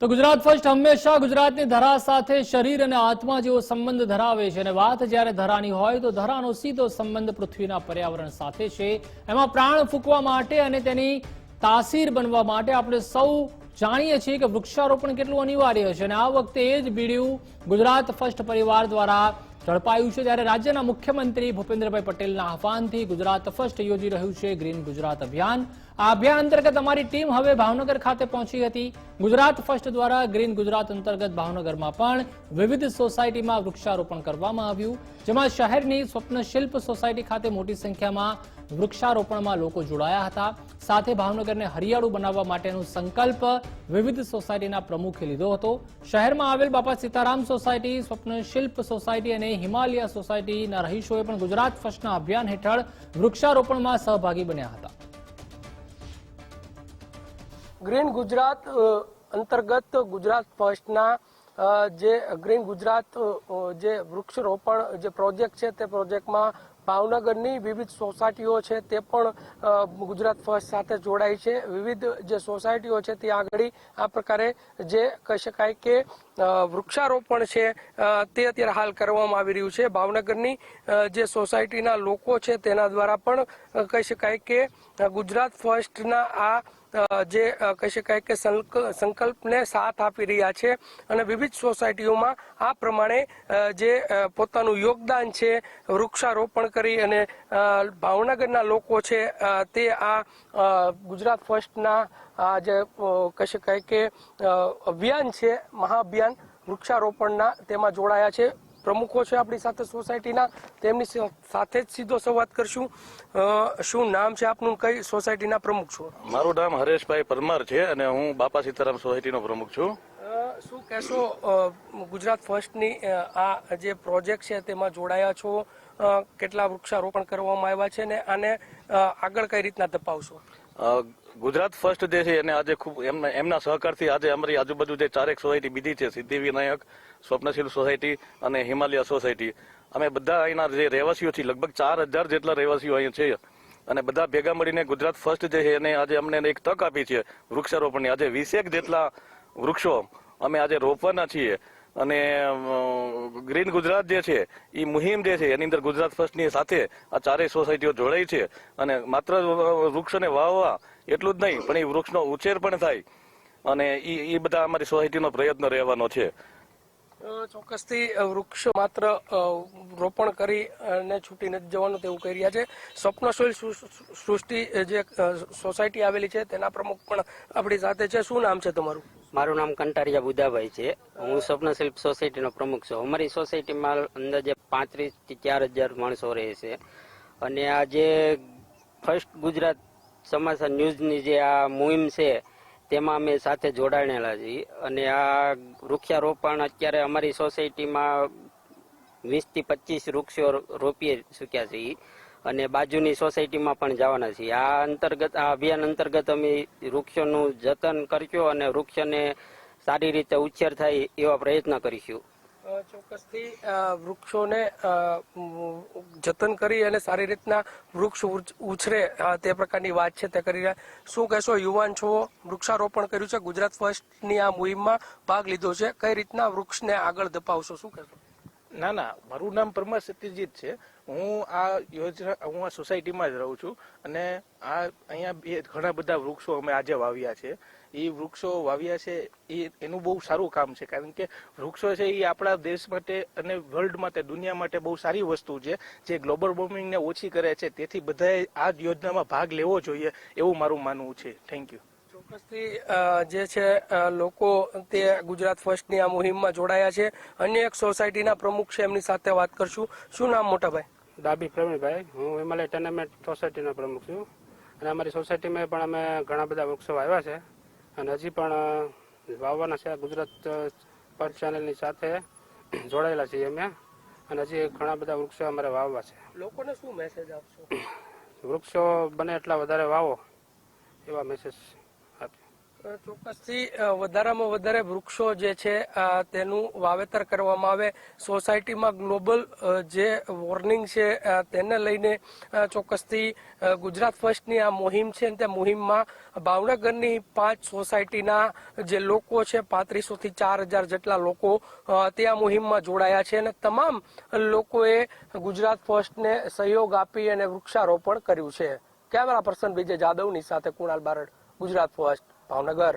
તો ગુજરાત ફર્સ્ટ હંમેશા ગુજરાતની ધરા સાથે શરીર અને આત્મા જેવો સંબંધ ધરાવે છે અને વાત જ્યારે ધરાની હોય તો ધરાનો સીધો સંબંધ પૃથ્વીના પર્યાવરણ સાથે છે। એમાં પ્રાણ ફૂંકવા માટે અને તેની તાસીર બનવા માટે આપણે સૌ જાણીએ છીએ કે વૃક્ષારોપણ કેટલું અનિવાર્ય છે અને આ વખતે એ જ બીડીયું ગુજરાત ફર્સ્ટ પરિવાર દ્વારા ઝડપાયું છે। ત્યારે રાજ્યના મુખ્યમંત્રી ભૂપેન્દ્રભાઈ પટેલના આહવાનથી ગુજરાત ફર્સ્ટ યોજી રહ્યું છે ગ્રીન ગુજરાત અભિયાન। આ અભિયાન અંતર્ગત અમારી ટીમ હવે ભાવનગર ખાતે પહોંચી હતી। ગુજરાત ફર્સ્ટ દ્વારા ગ્રીન ગુજરાત અંતર્ગત ભાવનગરમાં પણ વિવિધ સોસાયટીમાં વૃક્ષારોપણ કરવામાં આવ્યું, જેમાં શહેરની સ્વપ્નશિલ્પ સોસાયટી ખાતે મોટી સંખ્યામાં વૃક્ષારોપણમાં લોકો જોડાયા હતા। સાથે ભાવનગરને હરિયાળું બનાવવા માટેનો સંકલ્પ વિવિધ સોસાયટીના પ્રમુખે લીધો હતો। શહેરમાં આવેલ બાપા સીતારામ સોસાયટી, સ્વપ્નશિલ્પ સોસાયટી અને હિમાલય સોસાયટીના રહીશોએ પણ ગુજરાત ફર્સ્ટના અભિયાન હેઠળ વૃક્ષારોપણમાં સહભાગી બન્યા હતા। ગ્રીન ગુજરાત અંતર્ગત ગુજરાત ફર્સ્ટના જે ગ્રીન ગુજરાત જે વૃક્ષરોપણ જે પ્રોજેક્ટ છે તે પ્રોજેક્ટમાં ભાવનગરની વિવિધ સોસાયટીઓ છે તે પણ ગુજરાત ફર્સ્ટ સાથે જોડાઈ છે। વિવિધ જે સોસાયટીઓ છે ત્યાં આગળ આ પ્રકારે જે કહી શકાય કે વૃક્ષારોપણ છે તે અત્યારે હાલ કરવામાં આવી રહ્યું છે। ભાવનગરની જે સોસાયટીના લોકો છે તેના દ્વારા પણ કહી શકાય કે ગુજરાત ફર્સ્ટના આ જે કહી શકાય કે સંકલ્પને સાથ આપી રહ્યા છે અને વિવિધ સોસાયટીઓમાં આ પ્રમાણે જે પોતાનું યોગદાન છે વૃક્ષારોપણ કરી અને ભાવનગરના લોકો છે તે આ ગુજરાત ફર્સ્ટના જે કહી શકાય કે અભિયાન છે, મહાઅભિયાન વૃક્ષારોપણના તેમાં જોડાયા છે। પ્રમુખો છે આપણી સાથે સોસાયટીના, તેમની સાથે જ સીધો સંવાદ કરશું। શું નામ છે આપનું, કઈ સોસાયટીના પ્રમુખ છો? મારું નામ હરેશભાઈ પરમાર છે અને હું બાપા સીતારામ સોસાયટીનો પ્રમુખ છું। શું કહેશો, ગુજરાત ફર્સ્ટની આ જે પ્રોજેક્ટ છે તેમાં જોડાયા છો, કેટલા વૃક્ષારોપણ કરવામાં આવ્યા છે ને આને આગળ કઈ રીતના ધપાવશો? ગુજરાત ફર્સ્ટ જે છે એને આજે ખૂબ એમના સહકારથી આજે અમારી આજુબાજુ જે ચારેક સોસાયટી બીજી છે, સિદ્ધિવિનાયક, સ્વપ્નશીલ સોસાયટી અને હિમાલય સોસાયટી, અમે બધા અહીંના જે રહેવાસીઓ છીએ, લગભગ 4000 જેટલા રહેવાસીઓ અહીં છે અને બધા ભેગા મળીને ગુજરાત ફર્સ્ટ જે છે એને આજે અમને એક તક આપી છે વૃક્ષારોપણની। આજે 20 જેટલા વૃક્ષો અમે આજે રોપવાના છીએ અને ગ્રીન ગુજરાત જે છે એ મુહિમ જે છે એની અંદર ગુજરાત ફર્સ્ટની સાથે આ ચારેય સોસાયટીઓ જોડાઈ છે અને માત્ર વૃક્ષોને વાવવા એટલું જ નહીં પણ એ વૃક્ષનો ઉછેર પણ થાય અને એ બધા અમારી સોસાયટીનો પ્રયત્ન રહેવાનો છે। ચોક્કસથી વૃક્ષ માત્ર રોપણ કરી અને છૂટી નથી જવાનું તેવું કહી રહ્યા છે। સ્વપ્નશીલ સૃષ્ટિ જે સોસાયટી આવેલી છે તેના પ્રમુખ પણ આપણી સાથે છે। શું નામ છે તમારું? મારું નામ કંટારિયા બુધાભાઈ છે, હું સ્વપ્નશિલ્પ સોસાયટીનો પ્રમુખ છું। અમારી સોસાયટીમાં અંદાજે 35 થી 4000 માણસો રહે છે અને આ જે ફર્સ્ટ ગુજરાત સમાચાર ન્યૂઝની જે આ મુહિમ છે તેમાં અમે સાથે જોડાયેલા છીએ અને આ વૃક્ષારોપણ અત્યારે અમારી સોસાયટીમાં 20 થી 25 વૃક્ષો રોપી ચૂક્યા છીએ અને બાજુની સોસાયટીમાં પણ જવાના છીએ। આ અભિયાન અંતર્ગત અમે વૃક્ષોનું જતન કરશું અને વૃક્ષને સારી રીતે ઉછેર થાય એવા પ્રયત્ન કરીશું। ચોક્કસથી વૃક્ષોને જતન કરી અને સારી રીતના વૃક્ષ ઉછરે તે પ્રકારની વાત છે તે કરી રહ્યા। શું કહેશો, યુવાન છો, વૃક્ષારોપણ કર્યું છે, ગુજરાત ફર્સ્ટની આ મુહિમમાં ભાગ લીધો છે, કઈ રીતના વૃક્ષને આગળ ધપાવશો, શું કહેશો? ના, મારું નામ પરમાર સત્યજીત છે। હું આ સોસાયટીમાં જ રહું છું અને અહીંયા ઘણા બધા વૃક્ષો અમે આજે વાવ્યા છે। એ વૃક્ષો વાવ્યા છે એનું બહુ સારું કામ છે, કારણ કે વૃક્ષો છે એ આપણા દેશ માટે અને વર્લ્ડ માટે, દુનિયા માટે બહુ સારી વસ્તુ છે જે ગ્લોબલ વોર્મિંગને ઓછી કરે છે। તેથી બધાએ આ યોજનામાં ભાગ લેવો જોઈએ એવું મારું માનવું છે। Thank you. ચોક્કસથી જે છે લોકો તે ગુજરાત ફર્સ્ટની આ મુહિમમાં જોડાયા છે। અન્ય એક સોસાયટીના પ્રમુખ છે, એમની સાથે વાત કરશું। શું નામ મોટાભાઈ? ડાબી પ્રવીણભાઈ, હું હિમાલય ટેનેમેન્ટ સોસાયટીનો પ્રમુખ છું અને અમારી સોસાયટીમાં પણ અમે ઘણા બધા વૃક્ષો વાવ્યા છે અને હજી પણ વાવવાના છે। ગુજરાત ફર્સ્ટ ચેનલની સાથે જોડાયેલા છીએ અમે અને હજી ઘણા બધા વૃક્ષો અમારે વાવવા છે। લોકોને શું મેસેજ આપશો? વૃક્ષો બને એટલા વધારે વાવો એવા મેસેજ ચોક્કસથી વધારામાં વધારે વૃક્ષો જે છે તેનું વાવેતર કરવામાં આવે. સોસાયટીમાં ગ્લોબલ જે વોર્નિંગ છે તેને લઈને ચોક્કસથી ગુજરાત ફર્સ્ટની આ મુહિમ છે. તે મુહિમમાં ભાવનગરની 5 સોસાયટીના જે લોકો છે 3500 થી 4000 જેટલા લોકો તે આ મુહિમમાં જોડાયા છે અને તમામ લોકોએ ગુજરાત ફર્સ્ટને સહયોગ આપી અને વૃક્ષારોપણ કર્યું છે. કેમેરા પર્સન વિજય જાદવની સાથે કુણાલ બારડ, ગુજરાત ફર્સ્ટ, ભાવનગર.